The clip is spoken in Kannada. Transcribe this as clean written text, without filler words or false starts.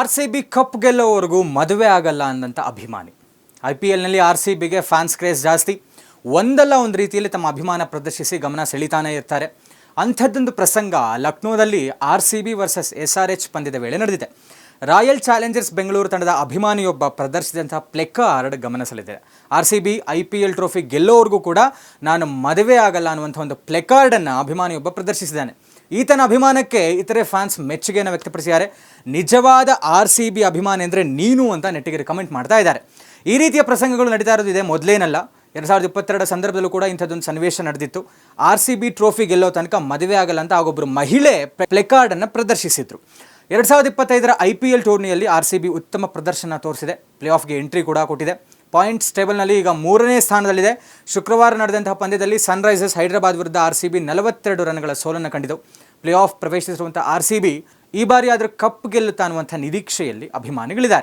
RCB ಕಪ್ ಗೆಲ್ಲೋವರೆಗೂ ಮದುವೆ ಆಗಲ್ಲ ಅಂದಂತ ಅಭಿಮಾನಿ. IPLನಲ್ಲಿ RCBಗೆ ಫ್ಯಾನ್ಸ್ ಕ್ರೇಜ್ ಜಾಸ್ತಿ. ಒಂದಲ್ಲ ಒಂದು ರೀತಿಯಲ್ಲಿ ತಮ್ಮ ಅಭಿಮಾನ ಪ್ರದರ್ಶಿಸಿ ಗಮನ ಸೆಳೀತಾನೆ ಇರ್ತಾರೆ. ಅಂಥದ್ದೊಂದು ಪ್ರಸಂಗ ಲಕ್ನೋದಲ್ಲಿ RCB ವರ್ಸಸ್ SRH ಪಂದ್ಯದ ವೇಳೆ ನಡೆದಿದೆ. ರಾಯಲ್ ಚಾಲೆಂಜರ್ಸ್ ಬೆಂಗಳೂರು ತಂಡದ ಅಭಿಮಾನಿಯೊಬ್ಬ ಪ್ರದರ್ಶಿಸಿದಂತಹ ಪ್ಲೆಕಾರ್ಡ್ ಗಮನ ಸೆಳೆದಿದೆ. RCB IPL ಟ್ರೋಫಿ ಗೆಲ್ಲೋವರೆಗೂ ಕೂಡ ನಾನು ಮದುವೆ ಆಗಲ್ಲ ಅನ್ನುವಂಥ ಒಂದು ಪ್ಲೆಕಾರ್ಡನ್ನು ಅಭಿಮಾನಿಯೊಬ್ಬ ಪ್ರದರ್ಶಿಸಿದ್ದಾನೆ. ಈತನ ಅಭಿಮಾನಕ್ಕೆ ಇತರೆ ಫ್ಯಾನ್ಸ್ ಮೆಚ್ಚುಗೆಯನ್ನು ವ್ಯಕ್ತಪಡಿಸಿದ್ದಾರೆ. ನಿಜವಾದ RCB ಅಭಿಮಾನಿ ಅಂದರೆ ನೀನು ಅಂತ ನೆಟ್ಟಿಗರು ಕಮೆಂಟ್ ಮಾಡ್ತಾ ಇದ್ದಾರೆ. ಈ ರೀತಿಯ ಪ್ರಸಂಗಗಳು ನಡೀತಾ ಇರೋದು ಇದೆ ಮೊದಲೇನಲ್ಲ. 2022 ಸಂದರ್ಭದಲ್ಲೂ ಕೂಡ ಇಂಥದ್ದೊಂದು ಸನ್ನಿವೇಶ ನಡೆದಿತ್ತು. RCB ಟ್ರೋಫಿ ಗೆಲ್ಲೋ ತನಕ ಮದುವೆ ಆಗಲ್ಲ ಅಂತ ಆಗೊಬ್ಬರು ಮಹಿಳೆ ಪ್ಲೆಕಾರ್ಡನ್ನು ಪ್ರದರ್ಶಿಸಿದ್ರು. 2025 IPL ಟೂರ್ನಿಯಲ್ಲಿ RCB ಉತ್ತಮ ಪ್ರದರ್ಶನ ತೋರಿಸಿದೆ. ಪ್ಲೇ ಆಫ್ಗೆ ಎಂಟ್ರಿ ಕೂಡ ಕೊಟ್ಟಿದೆ. ಪಾಯಿಂಟ್ಸ್ ಟೇಬಲ್ನಲ್ಲಿ ಈಗ 3ನೇ ಸ್ಥಾನದಲ್ಲಿದೆ. ಶುಕ್ರವಾರ ನಡೆದಂತಹ ಪಂದ್ಯದಲ್ಲಿ ಸನ್ರೈಸರ್ಸ್ ಹೈದರಾಬಾದ್ ವಿರುದ್ಧ RCB 42 ರನ್ಗಳ ಸೋಲನ್ನು ಕಂಡಿತು. ಪ್ಲೇ ಆಫ್ ಪ್ರವೇಶಿಸಿರುವಂಥ RCB ಈ ಬಾರಿ ಆದರೂ ಕಪ್ ಗೆಲ್ಲುತ್ತಾ ಅನ್ನುವಂಥ ನಿರೀಕ್ಷೆಯಲ್ಲಿ ಅಭಿಮಾನಿಗಳಿದ್ದಾರೆ.